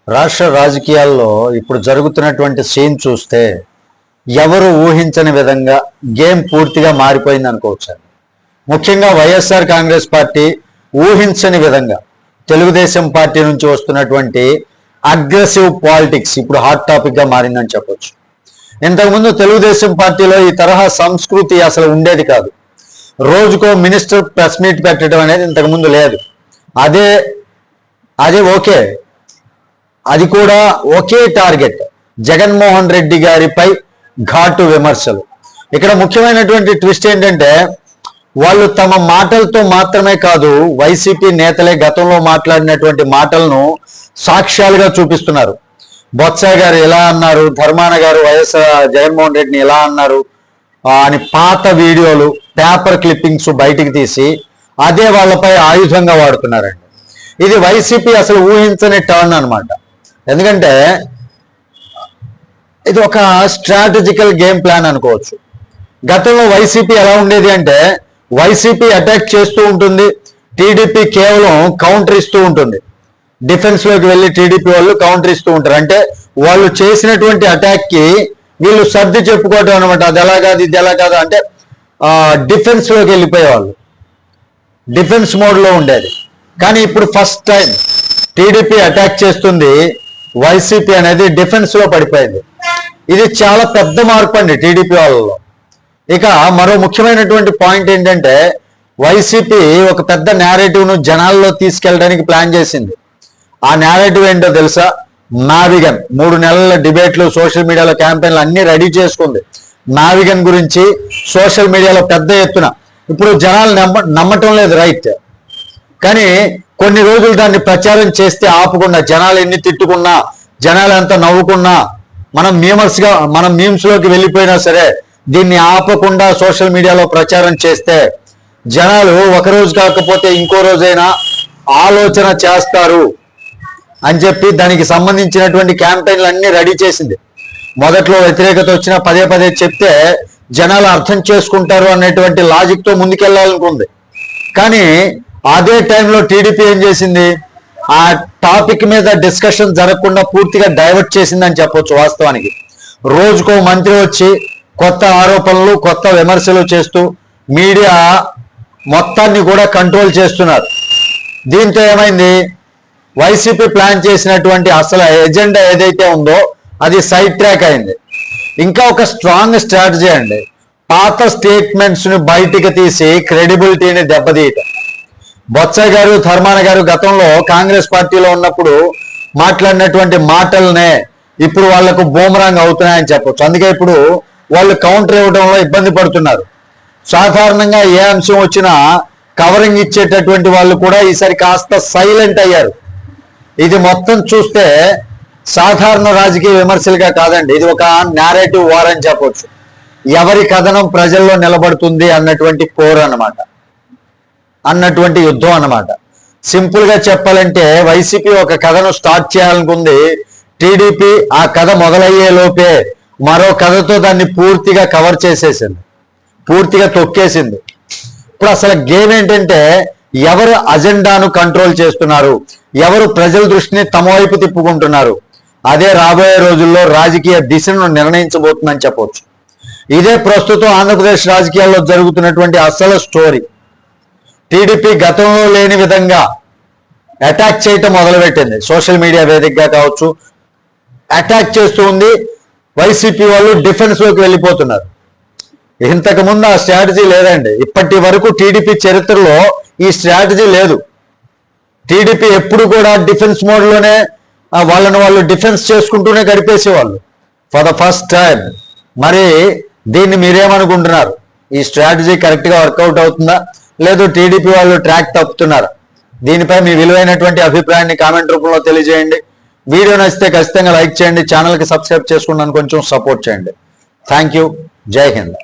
రాష్ట్ర రాజకీయాల్లో ఇప్పుడు జరుగుతున్నటువంటి సీన్ చూస్తే ఎవరు ఊహించని విధంగా గేమ్ పూర్తిగా మారిపోయింది అనుకోవచ్చు. ముఖ్యంగా వైఎస్ఆర్ కాంగ్రెస్ పార్టీ ఊహించని విధంగా తెలుగుదేశం పార్టీ నుంచి వస్తున్నటువంటి అగ్రెసివ్ పాలిటిక్స్ ఇప్పుడు హాట్ టాపిక్ గా మారిందని చెప్పొచ్చు. ఇంతకుముందు తెలుగుదేశం పార్టీలో ఈ తరహా సంస్కృతి అసలు ఉండేది కాదు. రోజుకో మినిస్టర్ ప్రెస్ మీట్ పెట్టడం అనేది ఇంతకుముందు లేదు. అదే ఓకే, అది కూడా ఒకే టార్గెట్, జగన్మోహన్ రెడ్డి గారిపై ఘాటు విమర్శలు. ఇక్కడ ముఖ్యమైనటువంటి ట్విస్ట్ ఏంటంటే వాళ్ళు తమ మాటలతో మాత్రమే కాదు, వైసీపీ నేతలే గతంలో మాట్లాడినటువంటి మాటలను సాక్ష్యాలుగా చూపిస్తున్నారు. బొత్స గారు ఎలా అన్నారు, ధర్మాన గారు జగన్మోహన్ రెడ్డిని ఎలా అన్నారు అని పాత వీడియోలు, పేపర్ క్లిప్పింగ్స్ బయటికి తీసి అదే వాళ్ళపై ఆయుధంగా వాడుతున్నారండి. ఇది వైసీపీ అసలు ఊహించని టర్న్ అనమాట. ఎందుకంటే ఇది ఒక స్ట్రాటజికల్ గేమ్ ప్లాన్ అనుకోవచ్చు. గతంలో వైసీపీ ఎలా ఉండేది అంటే వైసీపీ అటాక్ చేస్తూ ఉంటుంది, టీడీపీ కేవలం కౌంటర్ ఇస్తూ ఉంటుంది. డిఫెన్స్ లోకి వెళ్ళి టీడీపీ వాళ్ళు కౌంటర్ ఇస్తూ ఉంటారు. అంటే వాళ్ళు చేసినటువంటి అటాక్ కి వీళ్ళు సర్ది చెప్పుకోవటం అనమాట. అది ఎలా కాదు, ఇది ఎలా కాదు అంటే డిఫెన్స్ లోకి వెళ్ళిపోయేవాళ్ళు, డిఫెన్స్ మోడ్ లో ఉండేది. కానీ ఇప్పుడు ఫస్ట్ టైం టీడీపీ అటాక్ చేస్తుంది, వైసీపీ అనేది డిఫెన్స్ లో పడిపోయింది. ఇది చాలా పెద్ద మార్పు అండి టీడీపీ వాళ్ళలో. ఇక మరో ముఖ్యమైనటువంటి పాయింట్ ఏంటంటే వైసీపీ ఒక పెద్ద నేరేటివ్ ను జనాల్లో తీసుకెళ్ళడానికి ప్లాన్ చేసింది. ఆ నేరేటివ్ ఏంటో తెలుసా? నావిగన్ 3 నెలల డిబేట్లు, సోషల్ మీడియాలో క్యాంపెయిన్లు అన్ని రెడీ చేసుకుంది. నావిగన్ గురించి సోషల్ మీడియాలో పెద్ద ఎత్తున ఇప్పుడు జనాలు నమ్మటం లేదు, రైట్. కానీ కొన్ని రోజులు దాన్ని ప్రచారం చేస్తే ఆపకుండా, జనాలు ఎన్ని తిట్టుకున్నా, జనాలు ఎంత నవ్వుకున్నా, మనం మీమ్స్ లోకి వెళ్ళిపోయినా సరే దీన్ని ఆపకుండా సోషల్ మీడియాలో ప్రచారం చేస్తే జనాలు ఒకరోజు కాకపోతే ఇంకో రోజైనా ఆలోచన చేస్తారు అని చెప్పి దానికి సంబంధించినటువంటి క్యాంపెయిన్లు అన్ని రెడీ చేసింది. మొదట్లో వ్యతిరేకత వచ్చినా పదే పదే చెప్తే జనాలు అర్థం చేసుకుంటారు అనేటువంటి లాజిక్ తో ముందుకెళ్లాలనుకుంది. కానీ అదే టైంలో టీడీపీ ఏం చేసింది, ఆ టాపిక్ మీద డిస్కషన్ జరగకుండా పూర్తిగా డైవర్ట్ చేసిందని చెప్పొచ్చు. వాస్తవానికి రోజుకో మంత్రి వచ్చి కొత్త ఆరోపణలు, కొత్త విమర్శలు చేస్తూ మీడియా మొత్తాన్ని కూడా కంట్రోల్ చేస్తున్నారు. దీంతో ఏమైంది, వైసీపీ ప్లాన్ చేసినటువంటి అసలు ఎజెండా ఏదైతే ఉందో అది సైడ్ ట్రాక్ అయింది. ఇంకా ఒక స్ట్రాంగ్ స్ట్రాటజీ అండి, పాత స్టేట్మెంట్స్ ని బయటికి తీసి క్రెడిబిలిటీని దెబ్బతీయటం. బొత్స గారు, ధర్మాన గారు గతంలో కాంగ్రెస్ పార్టీలో ఉన్నప్పుడు మాట్లాడినటువంటి మాటలనే ఇప్పుడు వాళ్లకు బూమరాంగ్ అవుతున్నాయని చెప్పొచ్చు. అందుకే ఇప్పుడు వాళ్ళు కౌంటర్ ఇవ్వడంలో ఇబ్బంది పడుతున్నారు. సాధారణంగా ఏ అంశం వచ్చినా కవరింగ్ ఇచ్చేటటువంటి వాళ్ళు కూడా ఈసారి కాస్త సైలెంట్ అయ్యారు. ఇది మొత్తం చూస్తే సాధారణ రాజకీయ విమర్శలుగా కాదండి, ఇది ఒక నేరేటివ్ వార్ అని చెప్పొచ్చు. ఎవరి కథనం ప్రజల్లో నిలబడుతుంది అన్నటువంటి పోర్ అన్నమాట, అన్నటువంటి యుద్ధం అన్నమాట. సింపుల్ గా చెప్పాలంటే వైసీపీ ఒక కథను స్టార్ట్ చేయాలనుకుంది, టీడీపీ ఆ కథ మొదలయ్యే లోపే మరో కథతో దాన్ని పూర్తిగా కవర్ చేసేసింది, పూర్తిగా తొక్కేసింది. ఇప్పుడు అసలు గేమ్ ఏంటంటే ఎవరు అజెండాను కంట్రోల్ చేస్తున్నారు, ఎవరు ప్రజల దృష్టిని తమ వైపు తిప్పుకుంటున్నారు, అదే రాబోయే రోజుల్లో రాజకీయ దిశను నిర్ణయించబోతుందని చెప్పవచ్చు. ఇదే ప్రస్తుతం ఆంధ్రప్రదేశ్ రాజకీయాల్లో జరుగుతున్నటువంటి అసలు స్టోరీ. టీడీపీ గతంలో లేని విధంగా అటాక్ చేయటం మొదలుపెట్టింది. సోషల్ మీడియా వేదికగా కావచ్చు అటాక్ చేస్తూ ఉంది. వైసీపీ వాళ్ళు డిఫెన్స్ లోకి వెళ్ళిపోతున్నారు. ఇంతకు ముందు ఆ స్ట్రాటజీ లేదండి. ఇప్పటి వరకు టీడీపీ చరిత్రలో ఈ స్ట్రాటజీ లేదు. టీడీపీ ఎప్పుడు కూడా డిఫెన్స్ మోడ్లోనే వాళ్ళు డిఫెన్స్ చేసుకుంటూనే గడిపేసేవాళ్ళు ఫర్ ద ఫస్ట్ టైం. మరి దీన్ని మీరేమనుకుంటున్నారు? ఈ స్ట్రాటజీ కరెక్ట్ గా వర్కౌట్ అవుతుందా, లేదు టీడీపీ వాళ్ళు ట్రాక్ తప్పుతున్నారా? దీనిపై మీ విలువైనటువంటి అభిప్రాయాన్ని కామెంట్ రూపంలో తెలియజేయండి. వీడియో నచ్చితే ఖచ్చితంగా లైక్ చేయండి, ఛానల్కి సబ్స్క్రైబ్ చేసుకున్నాను కొంచెం సపోర్ట్ చేయండి. Thank you. జై హింద్.